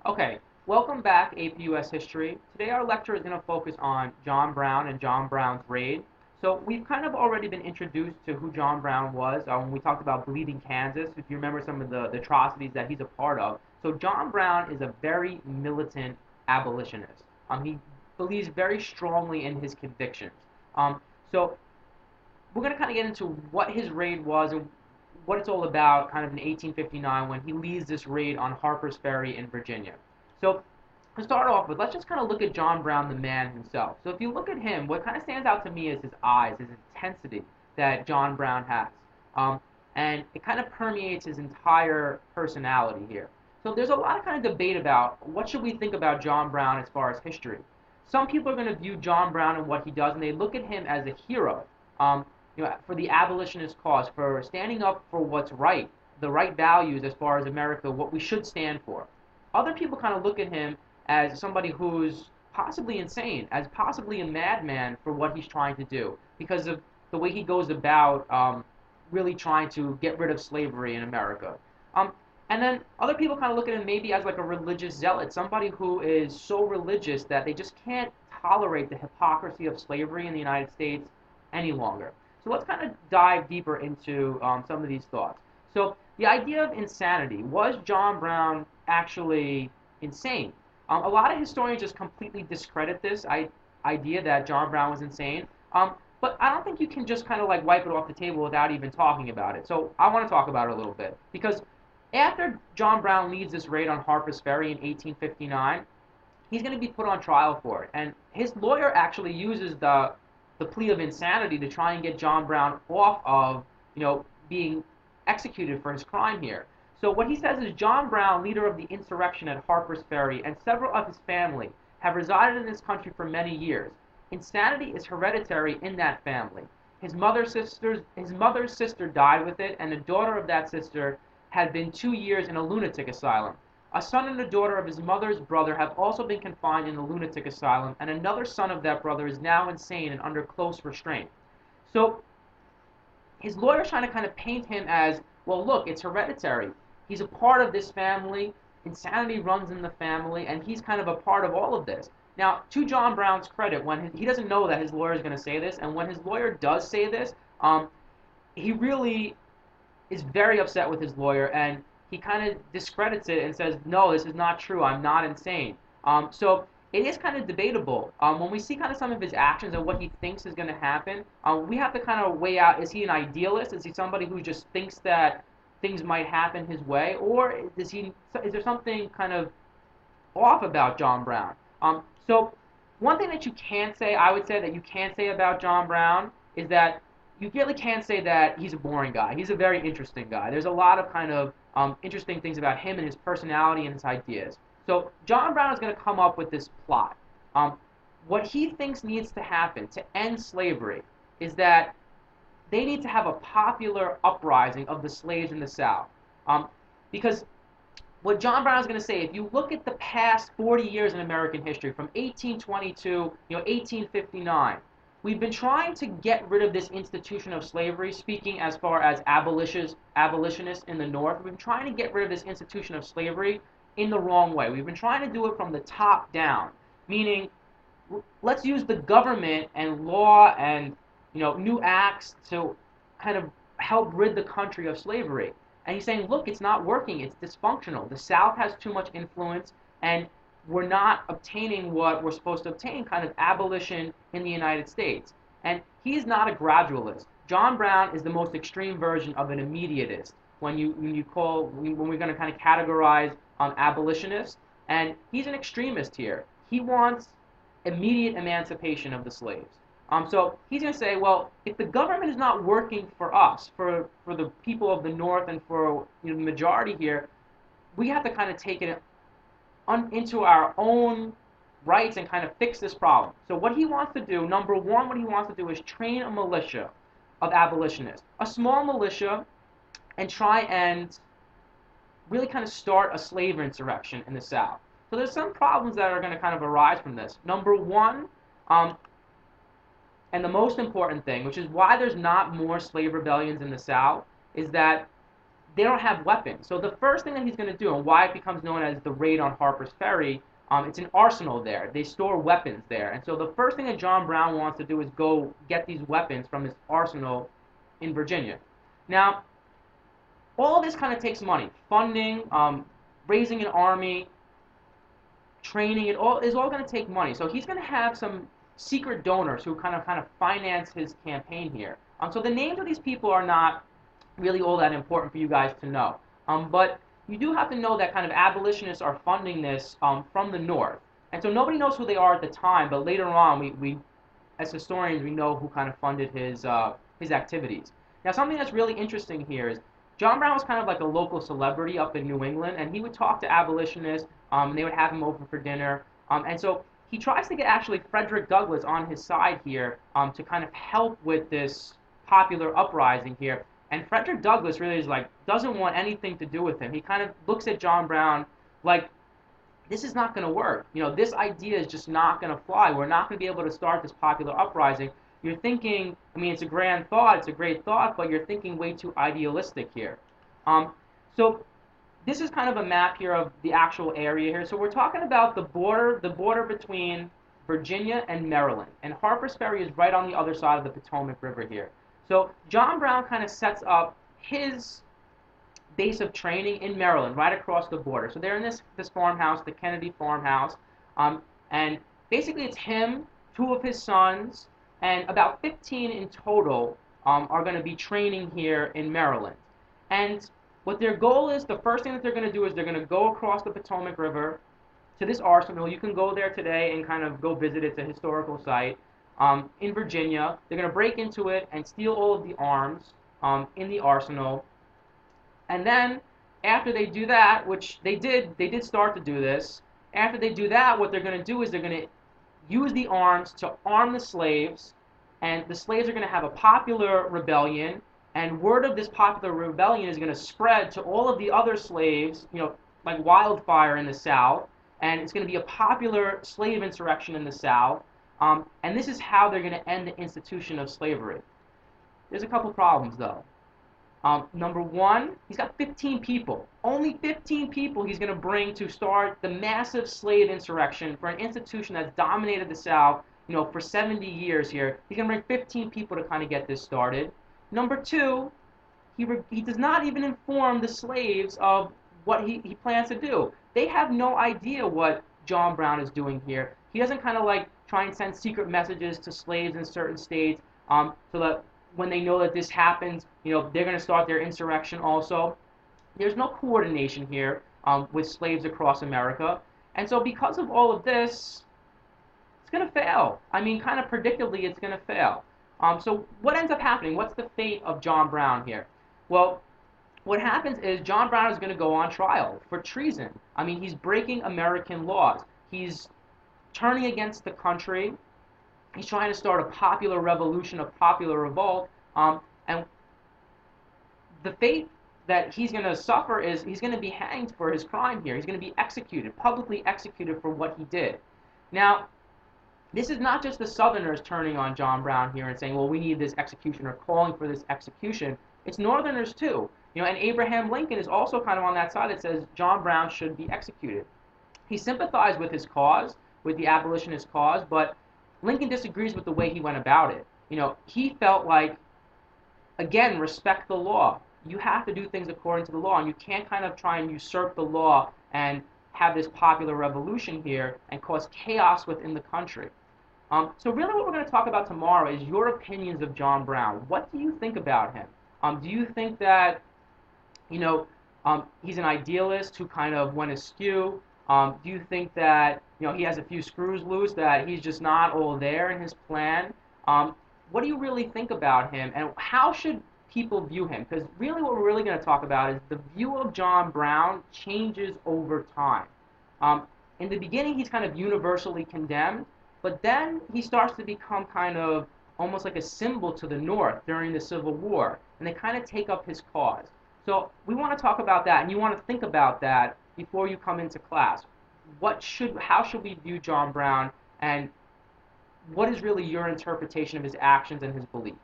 Okay, welcome back, APUS History. Today our lecture is going to focus on John Brown and John Brown's raid. So we've kind of already been introduced to who John Brown was when we talked about Bleeding Kansas, if you remember some of the atrocities that he's a part of. So John Brown is a very militant abolitionist. He believes very strongly in his convictions. So we're going to kind of get into what his raid was and what it's all about kind of in 1859 when he leads this raid on Harper's Ferry in Virginia. So to start off with, let's just kind of look at John Brown, the man himself. So if you look at him, what kind of stands out to me is his eyes, his intensity that John Brown has. And it kind of permeates his entire personality here. So there's a lot of kind of debate about what should we think about John Brown as far as history. Some people are going to view John Brown and what he does, and they look at him as a hero. For the abolitionist cause, for standing up for what's right, the right values as far as America, what we should stand for. Other people kind of look at him as somebody who's possibly insane, as possibly a madman for what he's trying to do, because of the way he goes about really trying to get rid of slavery in America. And then other people kind of look at him maybe as like a religious zealot, somebody who is so religious that they just can't tolerate the hypocrisy of slavery in the United States any longer. So let's kind of dive deeper into some of these thoughts. So the idea of insanity, was John Brown actually insane? A lot of historians just completely discredit this idea that John Brown was insane. But I don't think you can just kind of like wipe it off the table without even talking about it. So I want to talk about it a little bit. Because after John Brown leads this raid on Harper's Ferry in 1859, he's going to be put on trial for it. And his lawyer actually uses the plea of insanity to try and get John Brown off of, being executed for his crime here. So what he says is John Brown, leader of the insurrection at Harper's Ferry, and several of his family have resided in this country for many years. Insanity is hereditary in that family. His mother's sister died with it, and the daughter of that sister had been 2 years in a lunatic asylum. A son and a daughter of his mother's brother have also been confined in the lunatic asylum, and another son of that brother is now insane and under close restraint. So his lawyer's trying to kind of paint him as, well, look, it's hereditary. He's a part of this family. Insanity runs in the family, and he's kind of a part of all of this. Now, to John Brown's credit, when he doesn't know that his lawyer is going to say this, and when his lawyer does say this, he really is very upset with his lawyer, and he kind of discredits it and says, no, this is not true. I'm not insane. So it is kind of debatable. When we see kind of some of his actions and what he thinks is going to happen, we have to kind of weigh out, is he an idealist? Is he somebody who just thinks that things might happen his way? Or is there something kind of off about John Brown? So one thing that you can say, I would say that you can say about John Brown is that you really can't say that he's a boring guy. He's a very interesting guy. There's a lot of kind of interesting things about him and his personality and his ideas. So John Brown is going to come up with this plot. What he thinks needs to happen to end slavery is that they need to have a popular uprising of the slaves in the South. Because what John Brown is going to say, if you look at the past 40 years in American history, from 1822, 1859, we've been trying to get rid of this institution of slavery, speaking as far as abolitionists in the North. We've been trying to get rid of this institution of slavery in the wrong way. We've been trying to do it from the top down, meaning let's use the government and law and new acts to kind of help rid the country of slavery. And he's saying, look, it's not working. It's dysfunctional. The South has too much influence, and we're not obtaining what we're supposed to obtain, kind of abolition in the United States. And he's not a gradualist. John Brown is the most extreme version of an immediatist when we're going to kind of categorize abolitionists. And he's an extremist here. He wants immediate emancipation of the slaves. So he's going to say, well, if the government is not working for us, for the people of the North and for the majority here, we have to kind of take it into our own rights and kind of fix this problem. So what he wants to do, number one, what he wants to do is train a militia of abolitionists, a small militia, and try and really kind of start a slave insurrection in the South. So there's some problems that are going to kind of arise from this. Number one, and the most important thing, which is why there's not more slave rebellions in the South, is that they don't have weapons. So the first thing that he's going to do, and why it becomes known as the raid on Harper's Ferry, it's an arsenal there. They store weapons there. And so the first thing that John Brown wants to do is go get these weapons from his arsenal in Virginia. Now, all this kind of takes money. Funding, raising an army, training, it all is all going to take money. So he's going to have some secret donors who kind of finance his campaign here. So the names of these people are not really all that important for you guys to know. But you do have to know that kind of abolitionists are funding this from the North. And so nobody knows who they are at the time, but later on, we as historians, we know who kind of funded his activities. Now, something that's really interesting here is John Brown was kind of like a local celebrity up in New England, and he would talk to abolitionists, and they would have him over for dinner. And so he tries to get actually Frederick Douglass on his side here to kind of help with this popular uprising here. And Frederick Douglass really is like, doesn't want anything to do with him. He kind of looks at John Brown like, this is not going to work. You know, this idea is just not going to fly. We're not going to be able to start this popular uprising. You're thinking, I mean, it's a grand thought, it's a great thought, but you're thinking way too idealistic here. So this is kind of a map here of the actual area here. So we're talking about the border between Virginia and Maryland. And Harper's Ferry is right on the other side of the Potomac River here. So John Brown kind of sets up his base of training in Maryland, right across the border. So they're in this farmhouse, the Kennedy farmhouse, and basically it's him, two of his sons, and about 15 in total are going to be training here in Maryland. And what their goal is, the first thing that they're going to do is they're going to go across the Potomac River to this arsenal. You can go there today and kind of go visit it. It's a historical site in Virginia. They're going to break into it and steal all of the arms in the arsenal. And then after they do that, which they did start to do this. After they do that, what they're going to do is they're going to use the arms to arm the slaves, and the slaves are going to have a popular rebellion, and word of this popular rebellion is going to spread to all of the other slaves, you know, like wildfire in the South, and it's going to be a popular slave insurrection in the South, and this is how they're going to end the institution of slavery. There's a couple problems, though. Number one, he's got 15 people. Only 15 people he's going to bring to start the massive slave insurrection for an institution that's dominated the South, you know, for 70 years here. He's going to bring 15 people to kind of get this started. Number two, he does not even inform the slaves of what he plans to do. They have no idea what John Brown is doing here. He doesn't kind of like try and send secret messages to slaves in certain states so that when they know that this happens, you know, they're going to start their insurrection also. There's no coordination here with slaves across America. And so because of all of this, it's going to fail. I mean, kind of predictably, it's going to fail. So what ends up happening? What's the fate of John Brown here? Well, what happens is John Brown is going to go on trial for treason. I mean, he's breaking American laws. He's turning against the country. He's trying to start a popular revolution, a popular revolt, and the fate that he's going to suffer is he's going to be hanged for his crime here. He's going to be executed, publicly executed for what he did. Now, this is not just the Southerners turning on John Brown here and saying, well, we need this execution or calling for this execution. It's Northerners too. You know, and Abraham Lincoln is also kind of on that side that says John Brown should be executed. He sympathized with his cause, with the abolitionist cause, but Lincoln disagrees with the way he went about it. You know, he felt like, again, respect the law. You have to do things according to the law, and you can't kind of try and usurp the law and have this popular revolution here and cause chaos within the country. So really what we're going to talk about tomorrow is your opinions of John Brown. What do you think about him? Do you think that, you know, he's an idealist who kind of went askew? Do you think that, you know, he has a few screws loose, that he's just not all there in his plan? What do you really think about him, and how should people view him? Because really what we're really going to talk about is the view of John Brown changes over time. In the beginning, he's kind of universally condemned, but then he starts to become kind of almost like a symbol to the North during the Civil War, and they kind of take up his cause. So we want to talk about that, and you want to think about that before you come into class. How should we view John Brown, and what is really your interpretation of his actions and his beliefs?